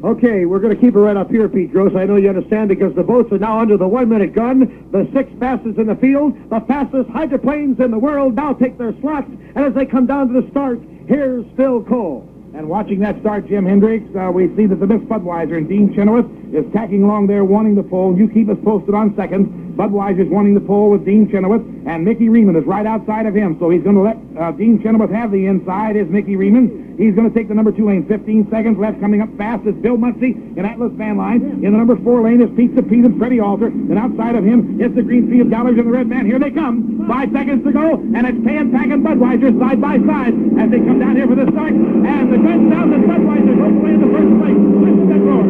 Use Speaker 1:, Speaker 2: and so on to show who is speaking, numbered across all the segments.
Speaker 1: Okay, we're going to keep it right up here, Pete Gross. I know you understand because the boats are now under the 1-minute gun. The 6 fastest in the field, the fastest hydroplanes in the world now take their slots. And as they come down to the start, here's Phil Cole.
Speaker 2: And watching that start, Jim Hendrick, we see that the Miss Budweiser and Dean Chenoweth is tacking along there wanting the pole. You keep us posted on second. Budweiser's wanting the pole with Dean Chenoweth, and Mickey Riemann is right outside of him. So he's going to let Dean Chenoweth have the inside. Is Mickey Riemann. He's going to take the number 2 lane. 15 seconds left. Coming up fast is Bill Muncie in Atlas Van Line. In the number 4 lane is Pizza Pete and Freddie Alter. And outside of him is the Greenfield Dollars and the Red Man. Here they come. 5 seconds to go, and it's Pan Pack and Budweiser side by side as they come down here for the start. And the gun sounds and Budweiser goes away in the first place. Listen to that roar.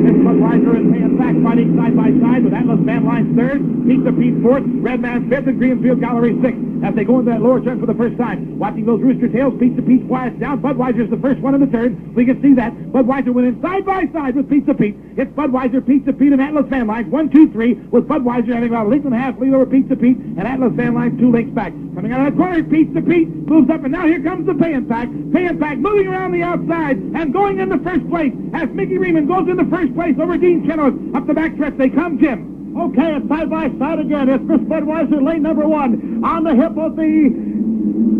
Speaker 2: It's Budweiser and Pan Pack fighting side by side with Atlas Van Line third, Pizza Pete fourth, Red Man fifth, and Greenfield Gallery sixth. As they go into that lower turn for the first time. Watching those rooster tails, Pizza Pete quiets down. Budweiser's the first one in the turn. We can see that. Budweiser went in side by side with Pizza Pete. It's Budweiser, Pizza Pete, and Atlas Van Line. 1, 2, 3, with Budweiser having about a length and a half lead over Pizza Pete, and Atlas Van Line 2 lengths back. Coming out of the corner, Pizza Pete moves up, and now here comes the Pan Pack. Pan Pack moving around the outside and going into first place as Mickey Riemann goes into first place over Dean Chenoweth. Up the backstretch they come, Jim.
Speaker 1: Okay, it's side by side again. It's Miss Budweiser, lane number 1. On the hip of the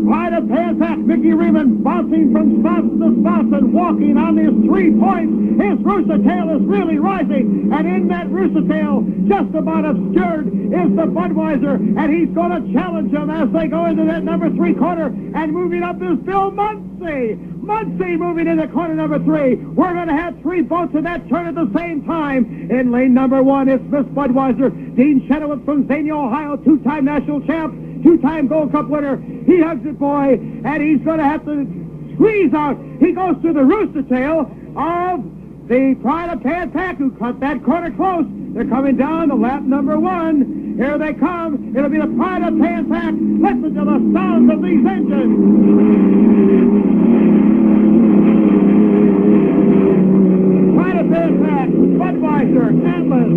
Speaker 1: Pride of Pan Pack, Mickey Riemann bouncing from spots to spots and walking on his 3 points. His rooster tail is really rising, and in that rooster tail, just about obscured, is the Budweiser, and he's going to challenge him as they go into that number 3 corner, and moving up is Bill Muncie. Muncie moving into corner number 3. We're going to have 3 boats in that turn at the same time. In lane number 1, it's Miss Budweiser. Dean Chenoweth from Xenia, Ohio, 2-time national champ, 2-time Gold Cup winner. He hugs it, boy, and he's going to have to squeeze out. He goes to the rooster tail of the Pride of Pan Pack, who cut that corner close. They're coming down to lap number 1. Here they come. It'll be the Pride of Pan Pack. Listen to the sounds of these engines. Pride of Pan Pack, Budweiser, Atlas,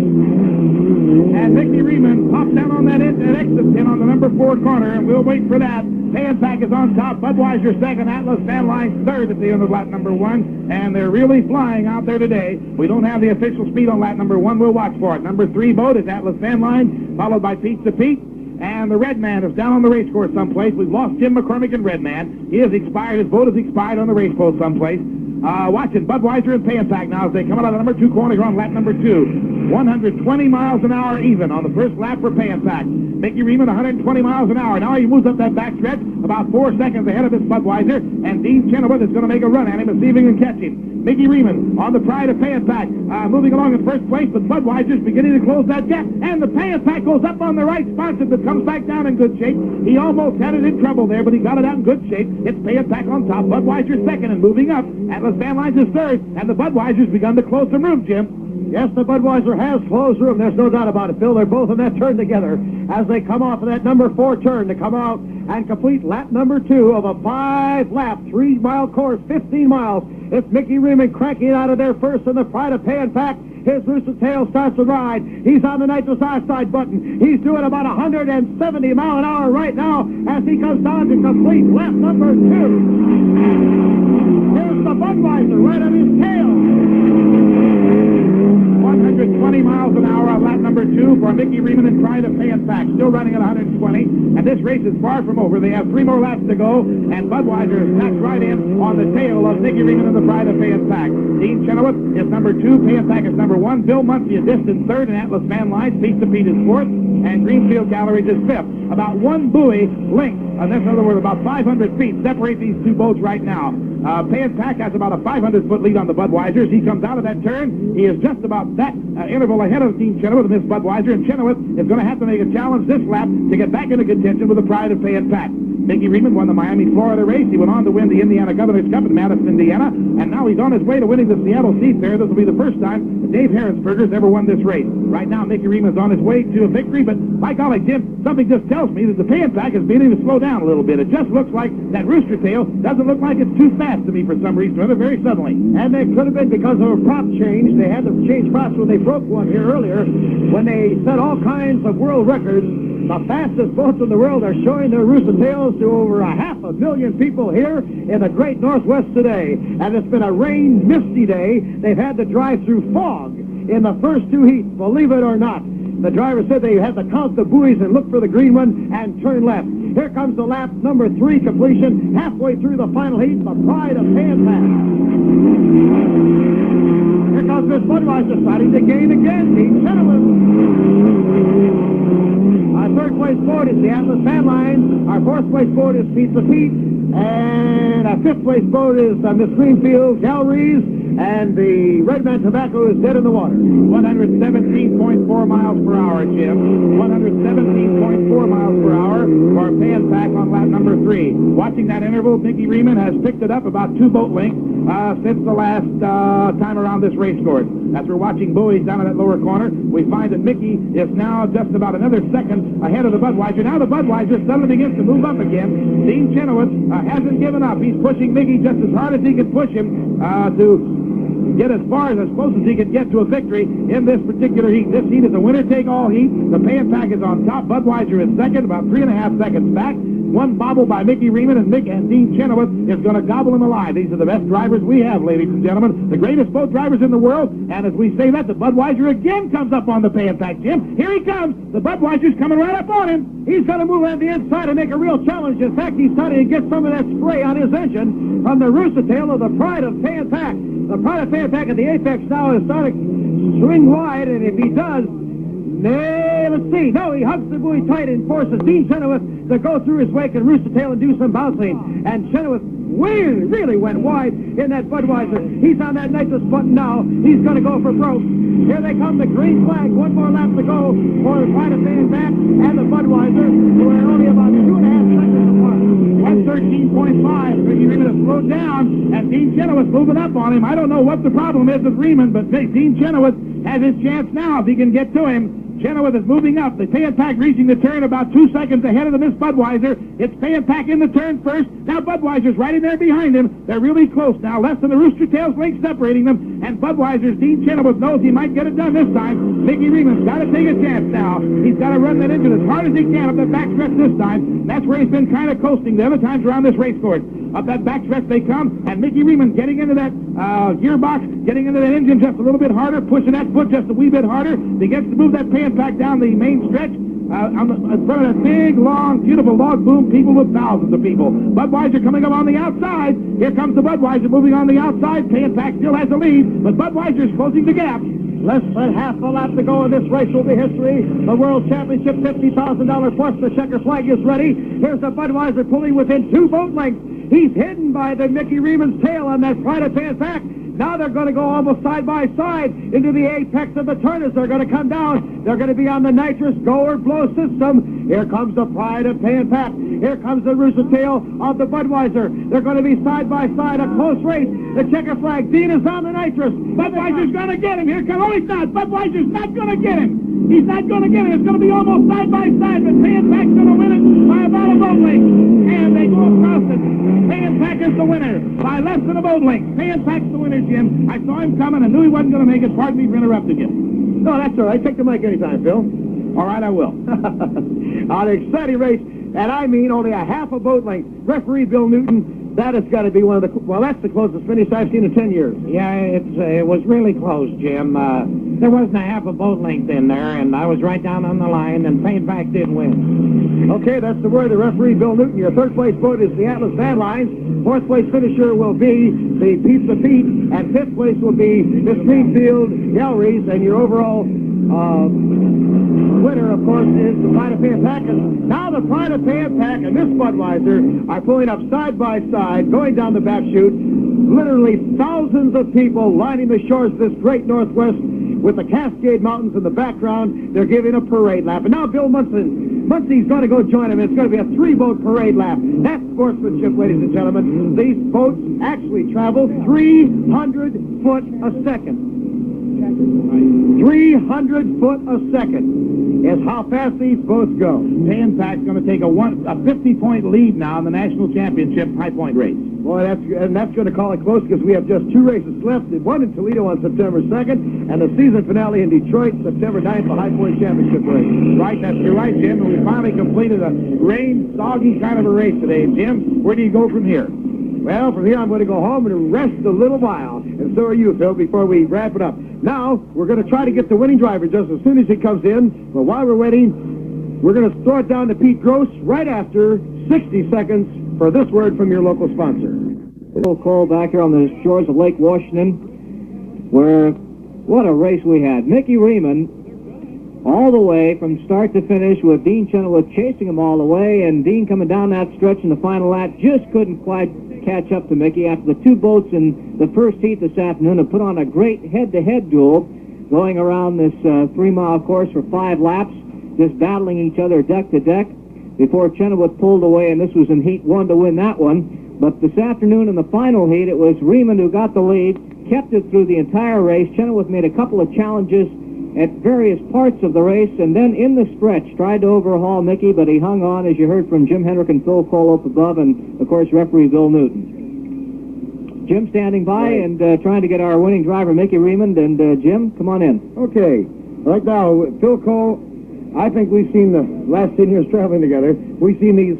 Speaker 1: and Mickey Riemann pops down on that exit pin on the number 4 corner, and we'll wait for that. Pan Pack is on top, Budweiser second, Atlas Van Line third at the end of lap number 1, and they're really flying out there today. We don't have the official speed on lap number 1. We'll watch for it. Number 3 boat is Atlas Van Line, followed by Pizza Pete, and the Red Man is down on the race course someplace. We've lost Jim McCormick and Red Man. He has expired. His boat has expired on the race boat someplace. Watching Budweiser and Pan Pack now as they come out of the number 2 corner here on lap number 2. 120 miles an hour even on the first lap for Pan Pack. Mickey Riemann 120 miles an hour. Now he moves up that backstretch about 4 seconds ahead of his Budweiser, and Dean Chenoweth is going to make a run at him and see if he can catch him. Mickey Riemann on the Pride of Pan Pack, moving along in first place, but Budweiser's beginning to close that gap, and the Pan Pack goes up on the right sponsor, but comes back down in good shape. He almost had it in trouble there, but he got it out in good shape. It's Pan Pack on top, Budweiser second, and moving up. Atlas Van Line's is third, and the Budweiser's begun to close some room, Jim. Yes, the Budweiser has closed room. There's no doubt about it, Phil. They're both in that turn together as they come off of that number 4 turn to come out and complete lap number 2 of a 5-lap, 3-mile course, 15 miles. It's Mickey Riemann cranking out of there first in the Pride of Pan Pack. His rooster tail starts to ride. He's on the nitrous oxide button. He's doing about 170 mile an hour right now as he comes down to complete lap number 2. Here's the Budweiser right on his tail. 120 miles an hour on lap number 2 for Mickey Riemann and Pride of Pan Pack. Still running at 120, and this race is far from over. They have 3 more laps to go, and Budweiser is packed right in on the tail of Mickey Riemann and the Pride of Pan Pack. Dean Chenoweth is number 2, Pan Pack is number 1, Bill Muncie is distant third, and Atlas Van Line, Pizza Pete is 4th, and Greenfield Gallery is 5th. About 1 buoy length, in other words, about 500 feet separate these 2 boats right now. Pan Pack has about a 500-foot lead on the Budweisers. He comes out of that turn. He is just about that interval ahead of Dean Chenoweth and Miss Budweiser, and Chenoweth is going to have to make a challenge this lap to get back into contention with the Pride of Pan Pack. Mickey Riemann won the Miami, Florida race. He went on to win the Indiana Governor's Cup in Madison, Indiana, and now he's on his way to winning the Seattle Seafair. This will be the first time that Dave Herensberger's ever won this race. Right now, Mickey Riemann's on his way to a victory, but by golly, Jim, something just tells me that the Pan Pack is beginning to slow down a little bit. It just looks like that rooster tail doesn't look like it's too fast to me for some reason or other, very suddenly. And it could have been because of a prop change. They had to change props when they broke one here earlier, when they set all kinds of world records
Speaker 3: The fastest boats in the world are showing their rooster tails to over 500,000 people here in the great Northwest today. And it's been a rain, misty day. They've had to drive through fog in the first two heats, believe it or not. The driver said they had to count the buoys and look for the green one and turn left. Here comes the lap number 3 completion, halfway through the final heat, the Pride of Pan-Pac. Here comes Miss Budweiser starting to gain again. Dean Chenoweth. Our third place boat is the Atlas Van Line. Our fourth place boat is Pizza Pete. And our fifth place boat is Miss Greenfield Galleries. And the Red Man Tobacco is dead in the water.
Speaker 2: 117.4 miles per hour, Jim. 117.4 miles per hour for Pan-Pac on lap number 3. Watching that interval, Mickey Riemann has picked it up about 2 boat lengths since the last time around this race course. As we're watching buoys down in that lower corner, we find that Mickey is now just about another second ahead of the Budweiser. Now the Budweiser suddenly begins to move up again. Dean Chenoweth hasn't given up. He's pushing Mickey just as hard as he can push him to get as far as close as he can get to a victory in this particular heat. This heat is a winner-take-all heat. The Pan-Pac is on top. Budweiser is second, about 3.5 seconds back. One bobble by Mickey Riemann, and Dean Chenoweth is going to gobble him alive. These are the best drivers we have, ladies and gentlemen. The greatest boat drivers in the world. And as we say that, the Budweiser again comes up on the Pan-Pac, Jim. Here he comes. The Budweiser's coming right up on him.
Speaker 3: He's going to move on the inside and make a real challenge. In fact, he's starting to get some of that spray on his engine from the rooster tail of the Pride of Pan-Pac. The Pride of Pan-Pac at the apex now is starting to swing wide, and if he does, let's see. No, he hugs the buoy tight and forces Dean Chenoweth to go through his wake and rooster tail and do some bouncing. And Chenoweth really went wide in that Budweiser. He's on that nitrous button now. He's going to go for broke. Here they come, the green flag. One more lap to go for the Pride of Pan-Pac and the Budweiser, who are only about 2.5 seconds apart.
Speaker 2: 113.5. Mickey Riemann has slowed down, and Dean Chenoweth moving up on him. I don't know what the problem is with Riemann, but Dean Chenoweth has his chance now if he can get to him. Chenoweth is moving up. The Pan-Pac reaching the turn about 2 seconds ahead of the Miss Budweiser. It's Pan-Pac in the turn first. Now Budweiser's right in there behind him. They're really close now. Less than the rooster tail's length separating them. And Budweiser's Dean Chenoweth knows he might get it done this time. Mickey Riemann's got to take a chance now. He's got to run that engine as hard as he can up that backstretch this time. That's where he's been kind of coasting the other times around this race course. Up that backstretch they come, and Mickey Riemann getting into that gearbox, getting into that engine just a little bit harder, pushing that foot just a wee bit harder. Begins to move that Pan-Pac down the main stretch. In front of that big, long, beautiful log boom, people with thousands of people. Budweiser coming up on the outside. Here comes the Budweiser moving on the outside. Pan-Pac still has the lead, but Budweiser's closing the gap.
Speaker 3: Less than half a lap to go, and this race will be history. The World Championship, $50,000 plus. The checker flag is ready. Here's the Budweiser pulling within 2 boat lengths. He's hidden by the Mickey Riemann's tail on that Pride of Pan-Pac. Now they're going to go almost side by side into the apex of the turn as they're going to come down. They're going to be on the nitrous go or blow system. Here comes the Pride of Pan-Pac. Here comes the rooster tail of the Budweiser. They're going to be side by side, a close race. The checker flag. Dean is on the nitrous.
Speaker 2: Budweiser's going to get him. Here comes. Oh, he's not. Budweiser's not going to get him. He's not going to get him. It's going to be almost side by side, but Pan-Pac's going to win it by about a boat length. And they go across it. Pan-Pac is the winner by less than a boat length. Pan-Pac's the winner, Jim. I saw him coming. I knew he wasn't going to make it. Pardon me for interrupting you.
Speaker 3: No, that's all right. Take the mic anytime, Phil.
Speaker 2: All right, I will.
Speaker 3: An exciting race, and I mean only a half a boat length. Referee Bill Newton, that has got to be one of the, well, that's the closest finish I've seen in 10 years.
Speaker 4: Yeah, it was really close, Jim. There wasn't a half a boat length in there, and I was right down on the line, and Pan-Pac did win.
Speaker 3: Okay, that's the word of the referee, Bill Newton. Your third place boat is the Atlas Van Lines. Fourth place finisher will be the Pizza Pete, and fifth place will be the Greenfield Galleries, and your overall winner, of course, is the Pride of Pan-Pac. And now the Pride of Pan-Pac and Miss Budweiser are pulling up side by side, going down the back chute. Literally thousands of people lining the shores of this great Northwest with the Cascade Mountains in the background. They're giving a parade lap. And now Bill Munsey's going to go join him. It's going to be a 3-boat parade lap. That's sportsmanship, ladies and gentlemen. These boats actually travel 300 foot a second. 300 foot a second is how fast these boats go.
Speaker 2: Pan-Pac's going to take a 50-point lead now in the national championship high-point race.
Speaker 3: Boy, that's going to call it close because we have just 2 races left. One in Toledo on September 2nd, and the season finale in Detroit, September 9th, the High Point Championship race.
Speaker 2: Right, you're right, Jim. And we finally completed a rain, soggy kind of a race today. Jim, where do you go from here?
Speaker 3: Well, from here I'm going to go home and rest a little while, and so are you, Phil, before we wrap it up. Now, we're going to try to get the winning driver just as soon as he comes in, but while we're waiting, we're going to throw it down to Pete Gross right after 60 seconds for this word from your local sponsor.
Speaker 4: Little call back here on the shores of Lake Washington, where, what a race we had. Mickey Riemann, all the way from start to finish with Dean Chenoweth chasing him all the way, and Dean coming down that stretch in the final lap just couldn't quite catch up to Mickey after the 2 boats in the first heat this afternoon have put on a great head-to-head duel going around this 3-mile course for 5 laps, just battling each other deck to deck before Chenoweth pulled away, and this was in heat 1 to win that one. But this afternoon in the final heat, it was Riemann who got the lead, kept it through the entire race. Chenoweth made a couple of challenges at various parts of the race, and then in the stretch tried to overhaul Mickey, but he hung on, as you heard from Jim Hendrick and Phil Cole up above, and of course referee Bill Newton. Jim standing by and trying to get our winning driver Mickey Riemann, and Jim, come on in.
Speaker 3: Okay, right now, Phil Cole, I think we've seen the last 10 years traveling together, we've seen these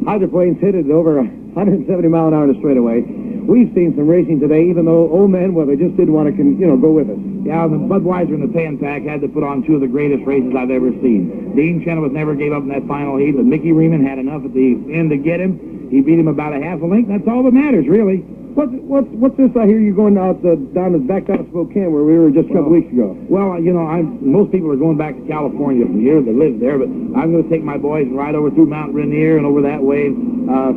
Speaker 3: hydroplanes hit it over 170 mile an hour in a straightaway. We've seen some racing today, even though old men, well, they just didn't want to, go with us.
Speaker 2: Yeah, the Budweiser and the Pan-Pac had to put on 2 of the greatest races I've ever seen. Dean Chenoweth never gave up in that final heat, but Mickey Riemann had enough at the end to get him. He beat him about a half a length. That's all that matters, really.
Speaker 3: What's this I hear you going out back down to Spokane where we were just a couple weeks ago?
Speaker 2: Well, most people are going back to California from here that live there, but I'm going to take my boys and ride over through Mount Rainier and over that way,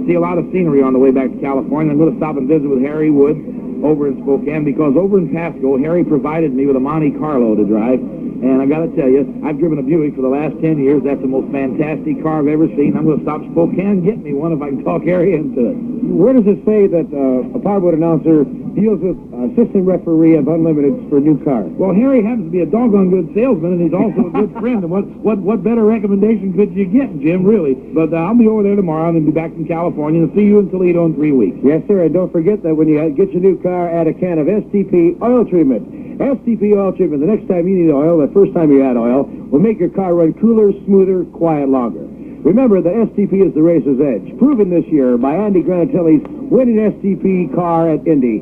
Speaker 2: see a lot of scenery on the way back to California. I'm going to stop and visit with Harry Woods over in Spokane, because over in Pasco, Harry provided me with a Monte Carlo to drive, and I got to tell you, I've driven a Buick for the last 10 years. That's the most fantastic car I've ever seen. I'm going to stop Spokane and get me one if I can talk Harry into it.
Speaker 3: Where does it say that a powerboat announcer deals with assistant referee of Unlimited for new cars?
Speaker 2: Well, Harry happens to be a doggone good salesman, and he's also a good friend. And what better recommendation could you get, Jim, really? But I'll be over there tomorrow and then be back in California and see you in Toledo in 3 weeks.
Speaker 3: Yes, sir, and don't forget that when you get your new car, add a can of STP oil treatment. STP oil treatment, the next time you need oil, the first time you add oil, will make your car run cooler, smoother, quiet longer. Remember, the STP is the racer's edge, proven this year by Andy Granatelli's winning STP car at Indy,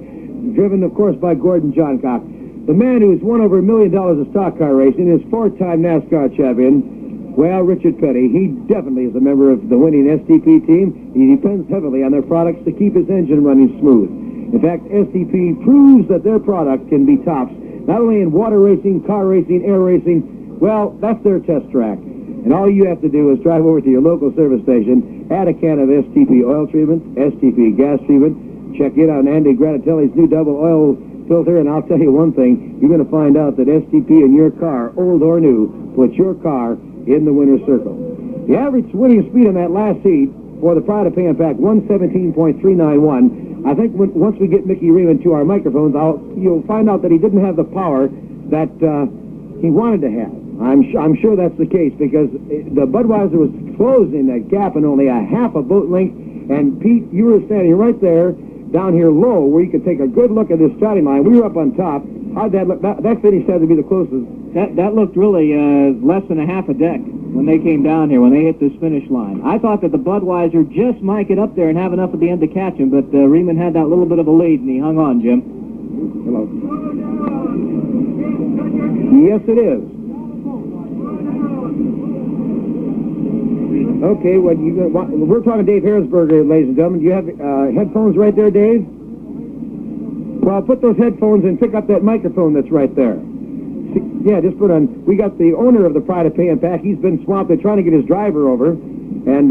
Speaker 3: driven, of course, by Gordon Johncock, the man who's won over $1 million of stock car racing, is 4-time NASCAR champion. Well, Richard Petty, he definitely is a member of the winning STP team. He depends heavily on their products to keep his engine running smooth. In fact, STP proves that their product can be tops, not only in water racing, car racing, air racing. Well, that's their test track. And all you have to do is drive over to your local service station, add a can of STP oil treatment, STP gas treatment, check in on Andy Granatelli's new double oil filter, and I'll tell you one thing, you're going to find out that STP in your car, old or new, puts your car in the winner's circle. The average winning speed in that last heat for the Pride of Pan-Pac, 117.391. I think once we get Mickey Riemann to our microphones, you'll find out that he didn't have the power that he wanted to have. I'm sure that's the case, because the Budweiser was closing that gap in only a half a boat length. And Pete, you were standing right there, down here low, where you could take a good look at this starting line. We were up on top. How'd that look? That finish had to be the closest.
Speaker 4: That looked really less than a half a deck when they came down here, when they hit this finish line. I thought that the Budweiser just might get up there and have enough at the end to catch him, but Riemann had that little bit of a lead, and he hung on, Jim.
Speaker 3: Hello. Yes, it is. Okay, we're talking Dave Harrisberger, ladies and gentlemen. Do you have headphones right there, Dave? Well, put those headphones and pick up that microphone that's right there. Yeah, just put on. We got the owner of the Pride of Pan-Pac. He's been swamped. They're trying to get his driver over. And,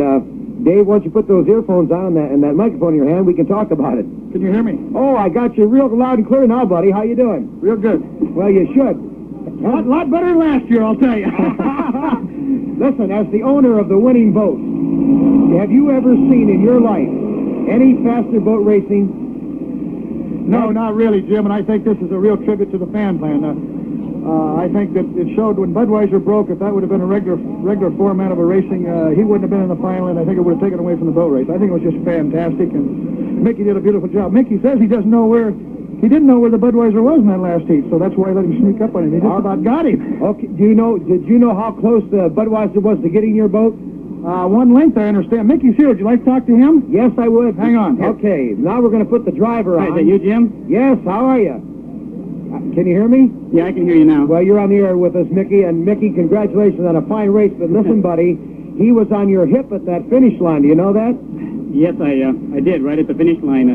Speaker 3: Dave, once you put those earphones on and that microphone in your hand, we can talk about it.
Speaker 2: Can you hear me?
Speaker 3: Oh, I got you real loud and clear now, buddy. How you doing?
Speaker 2: Real good.
Speaker 3: Well, you should.
Speaker 2: A lot better than last year, I'll tell you.
Speaker 3: Listen, as the owner of the winning boat, have you ever seen in your life any faster boat racing No, not really, Jim, and I think this is a real tribute to the fan plan. I think that it showed when Budweiser broke, if that would have been a regular format of a racing, he wouldn't have been in the final, and I think it would have taken away from the boat race. I think it was just fantastic, and Mickey did a beautiful job. Mickey says he didn't know where the Budweiser was in that last heat, so that's why I let him sneak up on him. He just about got him.
Speaker 2: Okay, did you know how close Budweiser was to getting your boat?
Speaker 3: One length, I understand. Mickey's here. Would you like to talk to him?
Speaker 2: Yes, I would.
Speaker 3: Hang on.
Speaker 2: Okay, now we're going to put the driver on.
Speaker 4: Hi, is that you, Jim?
Speaker 2: Yes, how are you? Can you hear me?
Speaker 4: Yeah, I can hear you now.
Speaker 2: Well, you're on the air with us, Mickey, and Mickey, congratulations on a fine race, but listen, buddy, he was on your hip at that finish line. Do you know that?
Speaker 4: Yes, I did, right at the finish line.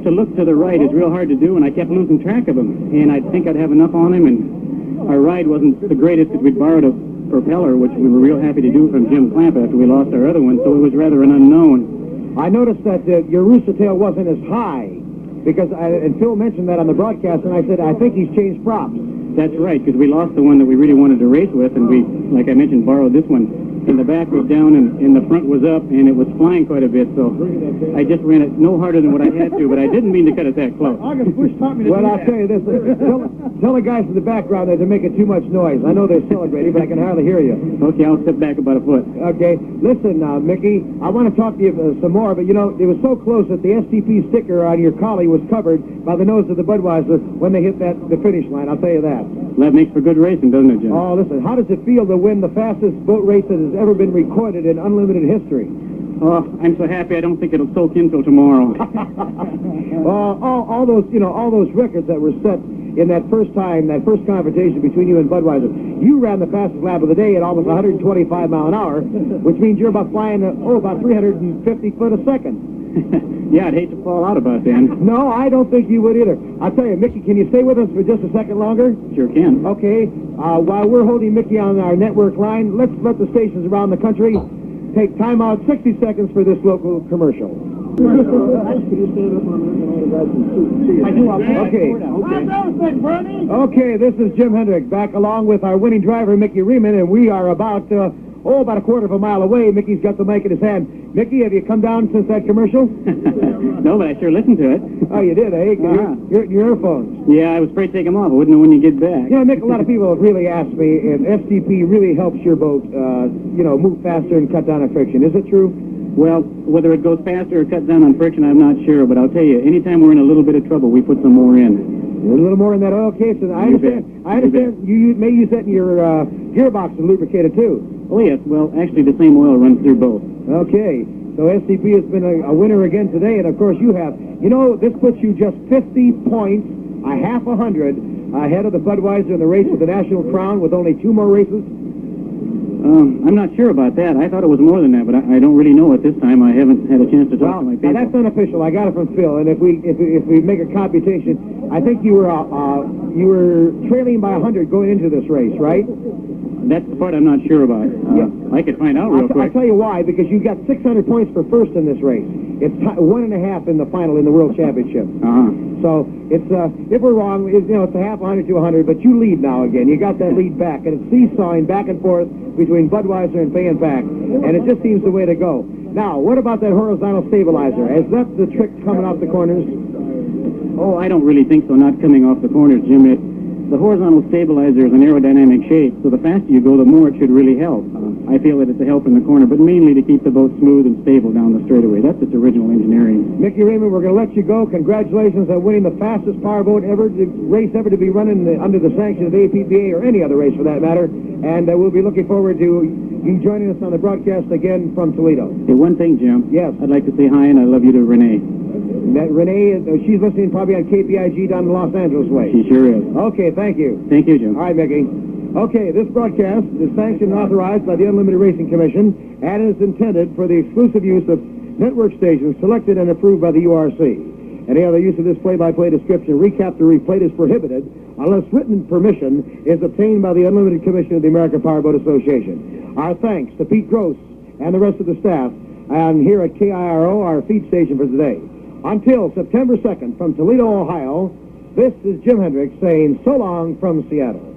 Speaker 4: To look to the right is real hard to do, and I kept losing track of him, and I think I'd have enough on him, and our ride wasn't the greatest because we'd borrowed a propeller, which we were real happy to do from Jim Clamp after we lost our other one, so it was rather an unknown.
Speaker 2: I noticed that your rooster tail wasn't as high, because and Phil mentioned that on the broadcast, and I said, I think he's changed props.
Speaker 4: That's right, because we lost the one that we really wanted to race with, and we, like I mentioned, borrowed this one. And the back was down, and the front was up, and it was flying quite a bit, so I just ran it no harder than what I had to, but I didn't mean to cut it that close.
Speaker 3: August Bush taught me to
Speaker 2: Well,
Speaker 3: do
Speaker 2: I'll
Speaker 3: that.
Speaker 2: tell you this. Tell the guys in the background there to make it too much noise. I know they're celebrating, but I can hardly hear you.
Speaker 4: Okay, I'll step back about a foot.
Speaker 2: Okay, listen now, Mickey, I want to talk to you some more, but you know, it was so close that the STP sticker on your collie was covered by the nose of the Budweiser when they hit the finish line, I'll tell you that.
Speaker 4: That makes for good racing, doesn't it, Jim?
Speaker 2: Oh, listen, how does it feel to win the fastest boat race that has ever been recorded in unlimited history?
Speaker 4: Oh, I'm so happy I don't think it'll soak in till tomorrow.
Speaker 2: all those records that were set in that first confrontation between you and Budweiser. You ran the fastest lap of the day at almost 125 mile an hour, which means you're about flying about 350 foot a second.
Speaker 4: Yeah, I'd hate to fall out about then.
Speaker 2: No, I don't think you would either. I'll tell you, Mickey, can you stay with us for just a second longer?
Speaker 4: Sure can.
Speaker 2: Okay. While we're holding Mickey on our network line, let's let the stations around the country take time out 60 seconds for this local commercial. Okay, this is Jim Hendrick back along with our winning driver, Mickey Riemann, and we are about a quarter of a mile away. Mickey's got the mic in his hand. Mickey, have you come down since that commercial?
Speaker 4: No, but I sure listened to it.
Speaker 2: Oh, you did, eh? Your earphones.
Speaker 4: Yeah, I was afraid to take them off. I wouldn't know when you get back.
Speaker 2: You know, Mick, a lot of people have really asked me if STP really helps your boat, move faster and cut down on friction. Is it true?
Speaker 4: Well, whether it goes faster or cuts down on friction, I'm not sure, but I'll tell you, anytime we're in a little bit of trouble, we put some more in.
Speaker 2: A little more in that oil case, and I understand you may use that in your gearbox and lubricate it too.
Speaker 4: Oh, yes. Well, actually, the same oil runs through both.
Speaker 2: Okay. So STP has been a winner again today, and of course you have. You know, this puts you just 50 points, a half 100, ahead of the Budweiser in the race for the National Crown with only 2 more races.
Speaker 4: I'm not sure about that. I thought it was more than that, but I don't really know at this time. I haven't had a chance to talk to my people.
Speaker 2: Now that's unofficial. I got it from Phil, and if we make a computation, I think you were trailing by 100 going into this race, right?
Speaker 4: That's the part I'm not sure about. I could find out real quick.
Speaker 2: I'll tell you why, because you got 600 points for first in this race. It's 1.5 in the final in the World Championship. So it's if we're wrong, it's a half 100 to 100, but you lead now again. You got that lead back, and it's seesawing back and forth between Budweiser and Pay and Pack, and it just seems the way to go. Now, what about that horizontal stabilizer? Is that the trick coming off the corners?
Speaker 4: Oh, I don't really think so, not coming off the corners, Jim. The horizontal stabilizer is an aerodynamic shape, so the faster you go, the more it should really help. I feel that it's a help in the corner, but mainly to keep the boat smooth and stable down the straightaway. That's its original engineering.
Speaker 2: Mickey Raymond, we're going to let you go. Congratulations on winning the fastest powerboat race ever to be running under the sanction of the APPA or any other race for that matter. And we'll be looking forward to you joining us on the broadcast again from Toledo.
Speaker 4: Hey, one thing, Jim.
Speaker 2: Yes.
Speaker 4: I'd like to say hi and I love you to Renee.
Speaker 2: That Renee, she's listening probably on KPIG down in Los Angeles way.
Speaker 4: She sure is.
Speaker 2: Okay, thank you.
Speaker 4: Thank you, Jim.
Speaker 2: All right, Mickey. Okay, this broadcast is sanctioned and authorized by the Unlimited Racing Commission and is intended for the exclusive use of network stations selected and approved by the URC. Any other use of this play-by-play description, recap, or replayed is prohibited unless written permission is obtained by the Unlimited Commission of the American Powerboat Association. Our thanks to Pete Gross and the rest of the staff, and here at KIRO, our feed station for today. Until September 2nd, from Toledo, Ohio, this is Jim Hendrick saying so long from Seattle.